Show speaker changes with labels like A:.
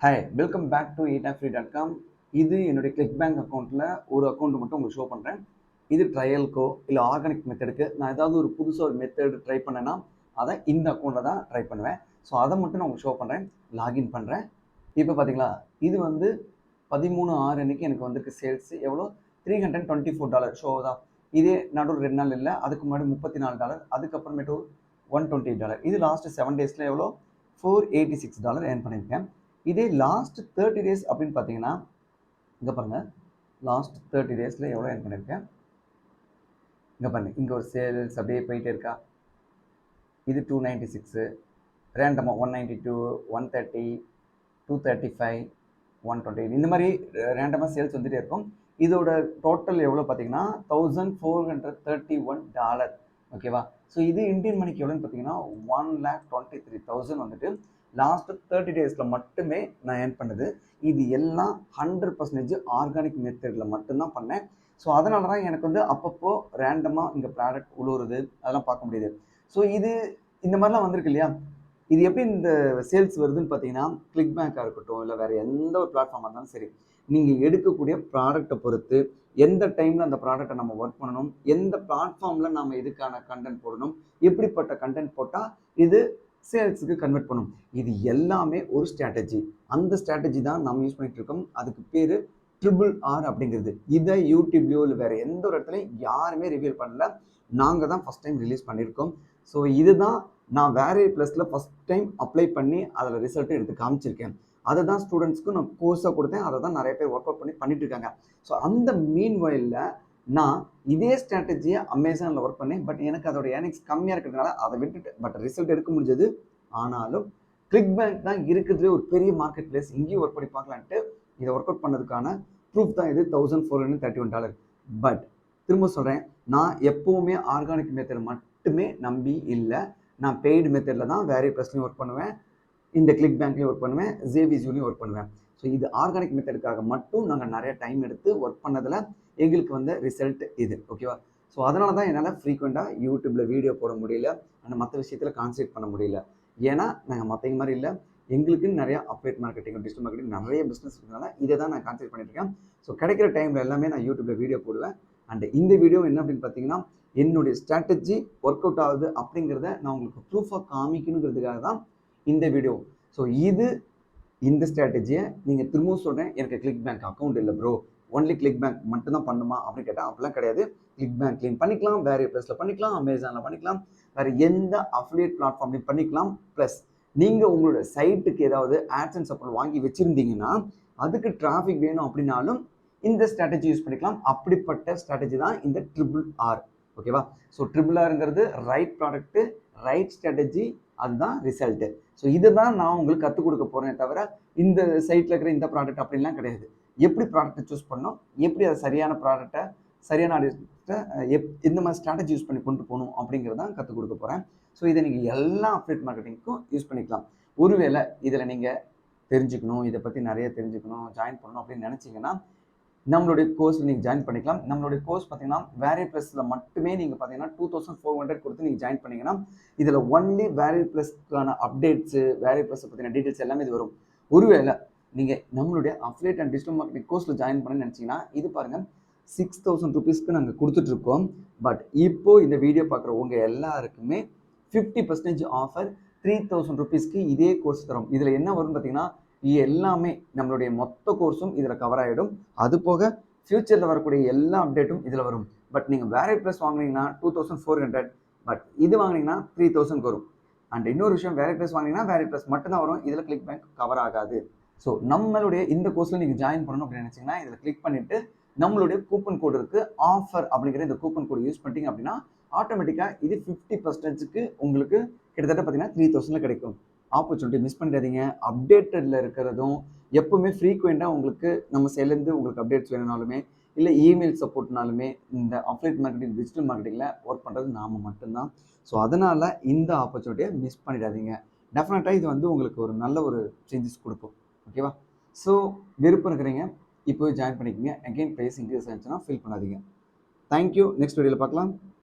A: Hi welcome back to eatafree.com. இது என்னுடைய click bank அக்கௌண்ட்டில் ஒரு அக்கௌண்ட் மட்டும் உங்களுக்கு ஷோ பண்ணுறேன். இது ட்ரையலுக்கோ இல்லை ஆர்கானிக் மெத்தடுக்கு நான் ஏதாவது ஒரு புதுசாக ஒரு மெத்தட் ட்ரை பண்ணேன்னா அதை இந்த அக்கௌண்ட்டில் தான் ட்ரை பண்ணுவேன். ஸோ அதை மட்டும் நான் உங்களுக்கு ஷோ பண்ணுறேன். லாகின் பண்ணுறேன். இப்போ பார்த்தீங்களா, இது வந்து 13/6 அன்னைக்கு எனக்கு வந்திருக்கு சேல்ஸ் எவ்வளோ, $324 ஷோ தான். இதே நடுவில் 2 நாள் இல்லை, அதுக்கு முன்னாடி $34, அதுக்கப்புறமேட்டு $128. இது லாஸ்ட் 7 டேஸில் எவ்வளோ, $486 ஏர்ன் பண்ணியிருக்கேன். இதே லாஸ்ட் 30 டேஸ் அப்படின்னு பார்த்தீங்கன்னா, இங்கே பாருங்கள், லாஸ்ட் 30 டேஸில் எவ்வளோ ஏர்ன் பண்ணியிருக்கேன். இங்கே பாருங்கள், இங்கே ஒரு சேல்ஸ் அப்படியே போயிட்டே இருக்கா. இது 296, ரேண்டமாக 192, 130, 235, 128, இந்த மாதிரி ரேண்டமாக சேல்ஸ் வந்துகிட்டே இருக்கும். இதோட டோட்டல் எவ்வளோ பார்த்தீங்கன்னா $1,431. ஓகேவா. ஸோ இது இந்தியன் மணிக்கு எவ்வளோன்னு பார்த்தீங்கன்னா 1,23,000 வந்துட்டு லாஸ்ட் 30 டேஸில் மட்டுமே நான் ஏர்ன் பண்ணது. இது எல்லாம் 100% ஆர்கானிக் மெத்தடில் மட்டும்தான் பண்ணேன். ஸோ அதனால தான் எனக்கு வந்து அப்பப்போ ரேண்டமாக இங்கே ப்ராடக்ட் உழுவுறது அதெல்லாம் பார்க்க முடியுது. ஸோ இது இந்த மாதிரிலாம் வந்திருக்கு இல்லையா. இது எப்படி இந்த சேல்ஸ் வருதுன்னு பார்த்தீங்கன்னா, கிளிக் பேங்காக இருக்கட்டும் இல்லை வேறு எந்த ஒரு பிளாட்ஃபார்மாக இருந்தாலும் சரி, நீங்கள் எடுக்கக்கூடிய ப்ராடக்டை பொறுத்து எந்த டைமில் அந்த ப்ராடக்டை நம்ம ஒர்க் பண்ணணும், எந்த பிளாட்ஃபார்மில் நம்ம இதுக்கான கண்டென்ட் போடணும், எப்படிப்பட்ட கண்டென்ட் போட்டால் இது சேல்ஸுக்கு கன்வெர்ட் பண்ணும், இது எல்லாமே ஒரு ஸ்ட்ராட்டஜி. அந்த ஸ்ட்ராட்டஜி தான் நம்ம யூஸ் பண்ணிட்டு இருக்கோம். அதுக்கு பேர் RRR அப்படிங்கிறது. இதை யூடியூப்லையோ இல்லை வேறு எந்த ஒரு இடத்துலையும் யாருமே ரிவீல் பண்ணல, நாங்கள் தான் ஃபஸ்ட் டைம் ரிலீஸ் பண்ணியிருக்கோம். ஸோ இதுதான் நான் வேரியர் ப்ளஸில் ஃபஸ்ட் டைம் அப்ளை பண்ணி அதில் ரிசல்ட்டு எடுத்து காமிச்சிருக்கேன். அதை தான் ஸ்டூடெண்ட்ஸ்க்கு நான் கோர்ஸாக கொடுத்தேன். அதை தான் நிறைய பேர் ஒர்க் அவுட் பண்ணிட்டு இருக்காங்க. ஸோ அந்த மீன் வயலில் நான் இதே ஸ்ட்ராட்டஜியை அமேசானில் ஒர்க் பண்ணேன். பட் எனக்கு அதோட ஏர்னிங்ஸ் கம்மியாக இருக்கிறதுனால அதை விட்டுட்டு பட் ரிசல்ட் எடுக்க முடிஞ்சது. ஆனாலும் கிளிக் பேங்க் தான் இருக்கிறதுலே ஒரு பெரிய மார்க்கெட் பிளேஸ், இங்கேயும் ஒர்க் பண்ணி பார்க்கலான்ட்டு இதை ஒர்க் அவுட் பண்ணதுக்கான ப்ரூஃப் தான் இது $1,431. பட் திரும்ப சொல்கிறேன், நான் எப்போவுமே ஆர்கானிக் மெத்தட் மட்டுமே நம்பி இல்லை. நான் பெய்டு மெத்தடில் தான் வேரியர் ப்ளஸ்லையும் ஒர்க் பண்ணுவேன், இந்த கிளிக் பேங்க்லேயும் ஒர்க் பண்ணுவேன், ஜேவிஸ்யூலையும் ஒர்க் பண்ணுவேன். ஸோ இது ஆர்கானிக் மெத்தடுக்காக மட்டும் நாங்கள் நிறைய டைம் எடுத்து ஒர்க் பண்ணதில் எங்களுக்கு வந்த ரிசல்ட் இது. ஓகேவா. ஸோ அதனால தான் என்னால் ஃப்ரீக்வெண்ட்டாக யூடியூப்பில் வீடியோ போட முடியல, ஆனால் மற்ற விஷயத்தில் கான்சன்ட்ரேட் பண்ண முடியல. ஏன்னா நாங்கள் மற்றவங்க மாதிரி இல்லை, எங்களுக்குன்னு நிறையா அப்டேட் மார்க்கெட்டிங், டிஜிட்டல் மார்க்கெட்டிங் நிறைய பிஸ்னஸ் இருக்கிறதுனால இதை தான் நான் கான்சன்ட்ரேட் பண்ணியிருக்கேன். ஸோ கிடைக்கிற டைமில் எல்லாமே நான் யூடியூப்பில் வீடியோ போடுவேன். அண்ட் இந்த வீடியோ என்ன அப்படின்னு பார்த்தீங்கன்னா, என்னுடைய ஸ்ட்ராட்டஜி ஒர்க் அவுட் ஆகுது அப்படிங்கிறத நான் உங்களுக்கு ப்ரூஃபாக காமிக்கணுங்கிறதுக்காக தான் இந்த வீடியோ. ஸோ இந்த ஸ்ட்ராட்டஜியை நீங்கள் திரும்பவும் சொல்கிறேன், எனக்கு கிளிக் பேங்க் அக்கௌண்ட் இல்லை ப்ரோ, ஒன்லி கிளிக் பேங்க் மட்டும்தான் பண்ணுமா அப்படின்னு கேட்டால் அப்படிலாம் கிடையாது. கிளிக் பேங்க் க்ளீன் பண்ணிக்கலாம், வேரியர் ப்ளஸில் பண்ணிக்கலாம், அமேசானில் பண்ணிக்கலாம், வேறு எந்த அஃபிலியேட் பிளாட்ஃபார்ம்லையும் பண்ணிக்கலாம். ப்ளஸ் நீங்கள் உங்களோட சைட்டுக்கு ஏதாவது ஆட்ஸ் அண்ட் சப்போர்ட் வாங்கி வச்சுருந்தீங்கன்னா அதுக்கு டிராஃபிக் வேணும் அப்படின்னாலும் இந்த ஸ்ட்ராட்டஜி யூஸ் பண்ணிக்கலாம். அப்படிப்பட்ட ஸ்ட்ராட்டஜி தான் இந்த RRR. ஓகேவா. ஸோ RRRங்கிறது ரைட் ப்ராடக்ட்டு, ரைட் ஸ்ட்ராட்டஜி, அதுதான் ரிசல்ட்டு. ஸோ இதை தான் நான் உங்களுக்கு கற்றுக் கொடுக்க போகிறேன் தவிர இந்த சைட்டில் இருக்கிற இந்த ப்ராடக்ட் அப்படின்லாம் கிடையாது. எப்படி ப்ராடக்ட்டை சூஸ் பண்ணணும், எப்படி அதை சரியான ப்ராடக்டை சரியான ஆடியன்ஸ்கிட்ட எந்த மாதிரி ஸ்ட்ராட்டஜி யூஸ் பண்ணி கொண்டு போகணும் அப்படிங்கிறத தான் கற்றுக் கொடுக்க போகிறேன். ஸோ இதை நீங்கள் எல்லா அஃபிலியேட் மார்க்கெட்டிங்க்கும் யூஸ் பண்ணிக்கலாம். ஒருவேளை இதில் நீங்கள் தெரிஞ்சுக்கணும், இதை பற்றி நிறைய தெரிஞ்சுக்கணும், ஜாயின் பண்ணணும் அப்படின்னு நினச்சிங்கன்னா நம்மளுடைய கோர்ஸில் நீங்கள் ஜாயின் பண்ணிக்கலாம். நம்மளுடைய கோர்ஸ் பார்த்தீங்கன்னா வேரியர் ப்ளஸில் மட்டுமே நீங்கள் பார்த்தீங்கன்னா 2,400 கொடுத்து நீங்கள் ஜாயின் பண்ணிங்கன்னா இதில் ஒன்லி வேரியர் ப்ளஸ்க்கான அப்டேட்ஸு, வேரியர் ப்ளஸை பற்றின டீட்டெயில்ஸ் எல்லாமே இது வரும். ஒருவேளை நீங்கள் நம்மளுடைய அஃபிலியேட் அண்ட் டிஜிட்டல் மார்க்கெட்டிங் கோர்ஸில் ஜாயின் பண்ணணும்னு நினச்சிங்கன்னா இது பாருங்கள், $6,000 நாங்கள் கொடுத்துட்ருக்கோம். பட் இப்போது இந்த வீடியோ பார்க்குற உங்கள் எல்லாருக்குமே 50% ஆஃபர், $3,000 இதே கோர்ஸ் தரும். இதில் என்ன வரும்னு பார்த்தீங்கன்னா எல்லாமே நம்மளுடைய மொத்த கோர்ஸும் இதில் கவர் ஆகிடும். அது போக ஃபியூச்சரில் வரக்கூடிய எல்லா அப்டேட்டும் இதில் வரும். பட் நீங்கள் வேரியர் ப்ளஸ் வாங்கினீங்கன்னா 2,400, பட் இது வாங்கினீங்கன்னா 3,000 வரும். அண்ட் இன்னொரு விஷயம், வேரியர் ப்ளஸ் வாங்கினீங்கன்னா வேரியர் ப்ளஸ் மட்டும்தான் வரும், இதில் கிளிக் பேங்க் கவர் ஆகாது. ஸோ நம்மளுடைய இந்த கோர்ஸில் நீங்கள் ஜாயின் பண்ணணும் அப்படின்னு நினச்சிங்கன்னா இதில் கிளிக் பண்ணிவிட்டு நம்மளுடைய கூப்பன் கோடு இருக்குது, ஆஃபர் அப்படிங்கிற இந்த கூப்பன் கோடு யூஸ் பண்ணிட்டீங்க அப்படின்னா ஆட்டோமேட்டிக்காக இது 50%க்கு உங்களுக்கு கிட்டத்தட்ட பார்த்தீங்கன்னா 3,000 கிடைக்கும். ஆப்பர்ச்சுனிட்டி மிஸ் பண்ணிடாதீங்க. அப்டேட்டடில் இருக்கிறதும் எப்போவுமே ஃப்ரீக்வெண்ட்டாக உங்களுக்கு நம்ம சைட்லேருந்து உங்களுக்கு அப்டேட்ஸ் வேணும்னாலுமே இல்லை இமெயில் சப்போர்ட்னாலுமே இந்த அஃபிலியேட் மார்க்கெட்டிங், டிஜிட்டல் மார்க்கெட்டிங்கில் ஒர்க் பண்ணுறது நாம் மட்டும்தான். ஸோ அதனால் இந்த ஆப்பர்ச்சுனிட்டியை மிஸ் பண்ணிடாதீங்க. டெஃபினட்டாக இது வந்து உங்களுக்கு ஒரு நல்ல ஒரு சேஞ்சஸ் கொடுக்கும். ஓகேவா. ஸோ விருப்பம் இருக்கிறீங்க இப்போ ஜாயின் பண்ணிக்கோங்க. அகெயின் ப்ரைஸ் இன்க்ரீஸ் ஆச்சுன்னா ஃபீல் பண்ணாதீங்க. தேங்க்யூ. நெக்ஸ்ட் வீடியோவில் பார்க்கலாம்.